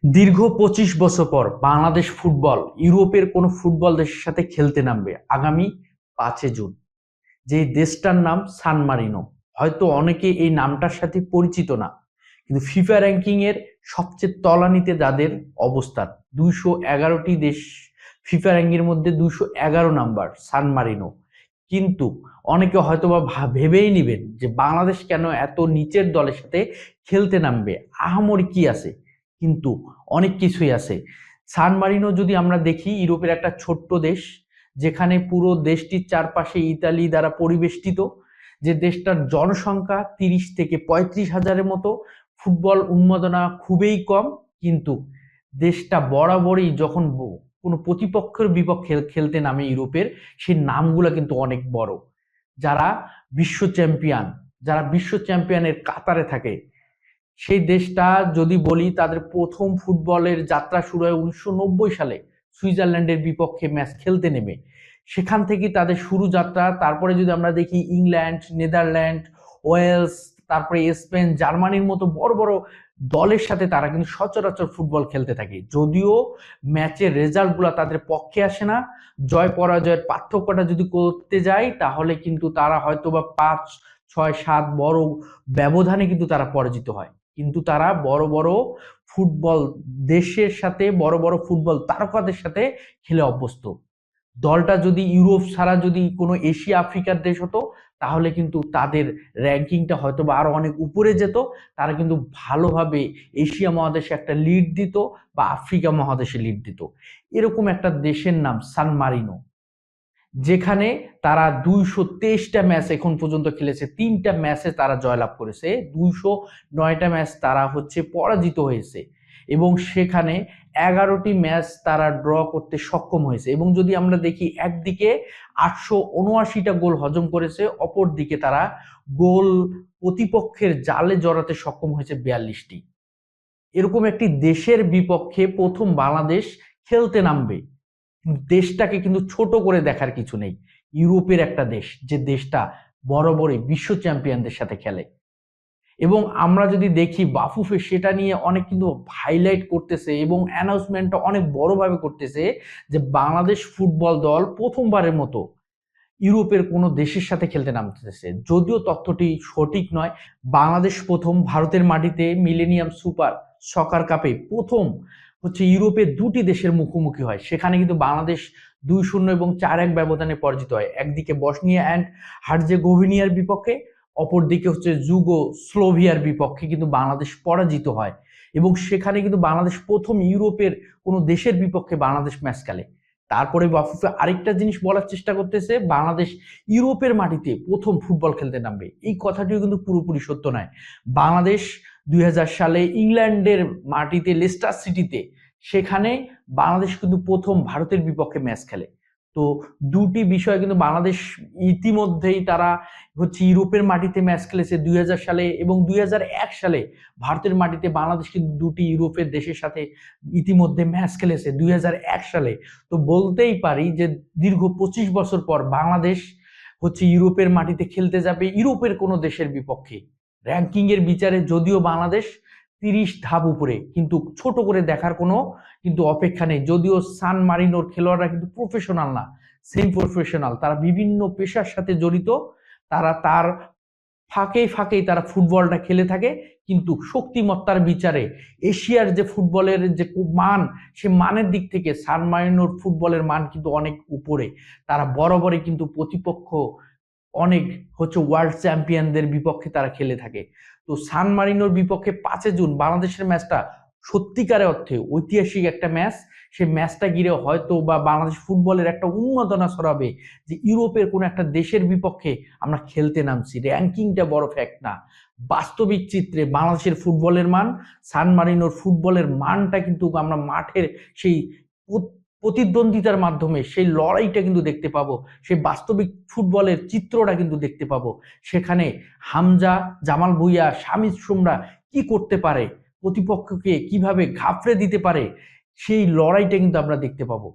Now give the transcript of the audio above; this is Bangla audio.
দীর্ঘ ২৫ বছর পর বাংলাদেশ ফুটবল ইউরোপের কোনো ফুটবল দেশের সাথে খেলতে নামবে আগামী ৫ জুন। যে দেশটার নাম সান মারিনো। হয়তো অনেকে এই নামটার সাথে পরিচিত না, কিন্তু ফিফা র্যাঙ্কিং এর সবচেয়ে তলানিতে যাদের অবস্থান, ২১১টি দেশ ফিফা র্যাঙ্কিংয়ের মধ্যে ২১১ নাম্বার সান মারিনো। কিন্তু অনেকে হয়তোবা ভেবেই নিবেন যে বাংলাদেশ কেন এত নিচের দলের সাথে খেলতে নামবে, আহামরি কি আছে? কিন্তু অনেক কিছুই আছে। সান মারিনো যদি আমরা দেখি, ইউরোপের একটা ছোট্ট দেশ, যেখানে পুরো দেশটির চারপাশে ইতালি দ্বারা পরিবেষ্টিত, যে দেশটার জনসংখ্যা ৩০ থেকে ৩৫ হাজারের মতো, ফুটবল উন্মাদনা খুবই কম। কিন্তু দেশটা বরাবরই যখন কোনো প্রতিপক্ষের বিপক্ষে খেলতে নামে ইউরোপের, সেই নামগুলো কিন্তু অনেক বড়, যারা বিশ্ব চ্যাম্পিয়ন, যারা বিশ্ব চ্যাম্পিয়নের কাতারে থাকে। সেই দেশটা যদি বলি, তাদের প্রথম ফুটবলের যাত্রা শুরু হয় ১৯৯০ সালে সুইজারল্যান্ডের বিপক্ষে ম্যাচ খেলতে নেমে। সেখান থেকে তাদের শুরু যাত্রা। তারপরে যদি আমরা দেখি, ইংল্যান্ড, নেদারল্যান্ড, ওয়েলস, তারপরে স্পেন, জার্মানির মতো বড় বড় দলের সাথে তারা কিন্তু সচরাচর ফুটবল খেলতে থাকে। যদিও ম্যাচের রেজাল্টগুলো তাদের পক্ষে আসে না, জয় পরাজয়ের পার্থক্যটা যদি করতে যায়, তাহলে কিন্তু তারা হয়তোবা ৫, ৬, ৭ বড় ব্যবধানে কিন্তু তারা পরাজিত হয়। কিন্তু তারা বড় বড় ফুটবল দেশের সাথে, বড় বড় ফুটবল তারকাদের সাথে খেলে অভ্যস্ত। দলটা যদি ইউরোপ ছাড়া যদি কোনো এশিয়া আফ্রিকার দেশ হতো, তাহলে কিন্তু তাদের র্যাঙ্কিংটা হয়তো বা আরো অনেক উপরে যেত। তারা কিন্তু ভালোভাবে এশিয়া মহাদেশে একটা লিড দিত, বা আফ্রিকা মহাদেশে লিড দিত। এরকম একটা দেশের নাম সান মারিনো, যেখানে তারা ২২৩টা ম্যাচ এখন পর্যন্ত খেলেছে, ৩টা ম্যাচে তারা জয়লাভ করেছে, ২০৯টা ম্যাচ তারা পরাজিত হয়েছে, এবং সেখানে ১১টি ম্যাচ তারা ড্র করতে সক্ষম হয়েছে। এবং যদি আমরা দেখি, একদিকে ৮৭৯টা গোল হজম করেছে, অপর দিকে তারা গোল প্রতিপক্ষের জালে জড়াতে সক্ষম হয়েছে ৪২টি। এরকম একটি দেশের বিপক্ষে প্রথম বাংলাদেশ খেলতে নামবে। দেশটাকে কিন্তু ছোট করে দেখার কিছু নেই। ইউরোপের একটা দেশ, যে দেশটা বরাবরই বিশ্ব চ্যাম্পিয়নদের সাথে খেলে। এবং আমরা যদি দেখি, বাফুফে সেটা নিয়ে অনেক কিন্তু হাইলাইট করতেছে এবং অ্যানাউন্সমেন্টটা অনেক বড়ভাবে করতেছে, যে বাংলাদেশ ফুটবল দল প্রথমবারের মতো ইউরোপের কোনো দেশের সাথে খেলতে নামতেছে। যদিও তথ্যটি সঠিক নয়, বাংলাদেশ প্রথম ভারতের মাটিতে মিলেনিয়াম সুপার সকার কাপে প্রথম ইউরোপের দুটি দেশের মুখোমুখি হয়। সেখানে কিন্তু বাংলাদেশ ২-০ এবং ৪-১ ব্যবধানে পরাজিত হয়। একদিকে বসনিয়া অ্যান্ড হার্জেগোভিনিয়ার বিপক্ষে, অপরদিকে স্লোভিয়ার বিপক্ষে কিন্তু বাংলাদেশ পরাজিত হয়। এবং সেখানে কিন্তু বাংলাদেশ প্রথম ইউরোপের কোনো দেশের বিপক্ষে বাংলাদেশ ম্যাচ খেলে। তারপরে বাফুফে আরেকটা জিনিস বলার চেষ্টা করতেছে, বাংলাদেশ ইউরোপের মাটিতে প্রথম ফুটবল খেলতে নামবে। এই কথাটিও কিন্তু পুরোপুরি সত্য নয়। বাংলাদেশ ২০০০ সালে ইংল্যান্ডের মাটিতে লেস্টার সিটিতে, সেখানে বাংলাদেশ কিন্তু প্রথম ভারতের বিপক্ষে ম্যাচ খেলে। তো দুটি বিষয় কিন্তু বাংলাদেশ ইতিমধ্যেই তারা ইউরোপের মাটিতে ম্যাচ খেলেছে ২০০০ সালে, এবং ২০০১ সালে ভারতের মাটিতে বাংলাদেশ কিন্তু দুটি ইউরোপের দেশের সাথে ইতিমধ্যে ম্যাচ খেলেছে ২০০১ সালে। তো বলতেই পারি যে দীর্ঘ ২৫ বছর পর বাংলাদেশ ইউরোপের মাটিতে খেলতে যাবে ইউরোপের কোনো দেশের বিপক্ষে। র্যাঙ্কিং এর বিচারে যদিও বাংলাদেশ ৩০ ধাপ উপরে, কিন্তু ছোট করে দেখার কোনো কিন্তু অপেক্ষা নেই। যদিও সান মারিনোর খেলোয়াড়রা কিন্তু প্রফেশনাল না, সেমি প্রফেশনাল, তারা বিভিন্ন পেশার সাথে জড়িত। তারা তার ফাঁকেই ফাঁকেই তারা ফুটবলটা খেলে থাকে। কিন্তু শক্তিমত্তার বিচারে এশিয়ার যে ফুটবলের যে মান, সে মানের দিক থেকে সান মারিনোর ফুটবলের মান কিন্তু অনেক উপরে। তারা বরাবরই কিন্তু প্রতিপক্ষ অনেক ওয়ার্ল্ড চ্যাম্পিয়নদের বিপক্ষে তারা খেলে থাকে। তো সান মারিনোর বিপক্ষে ৫ জুন বাংলাদেশের ম্যাচটা সত্যিকারের অর্থে ঐতিহাসিক একটা ম্যাচ। সেই ম্যাচটা ঘিরে হয়তো বা বাংলাদেশ ফুটবলের একটা উন্মাদনা ছড়াবে, যে ইউরোপের কোনো একটা দেশের বিপক্ষে আমরা খেলতে নামছি। র্যাঙ্কিংটা বড় ফ্যাক্ট না, বাস্তবিক চিত্রে বাংলাদেশের ফুটবলের মান, সান মারিনোর ফুটবলের মানটা কিন্তু আমরা মাঠের সেই প্রতিদ্বন্দ্বিতার মাধ্যমে সেই লড়াইটা কিন্তু দেখতে পাবো, সেই বাস্তবিক ফুটবলের চিত্রটা কিন্তু দেখতে পাবো। সেখানে হামজা, জামাল ভুঁইয়া, শামিদ সুমরা কি করতে পারে, প্রতিপক্ষকে কিভাবে ঘাবড়ে দিতে পারে, সেই লড়াইটা কিন্তু আমরা দেখতে পাবো।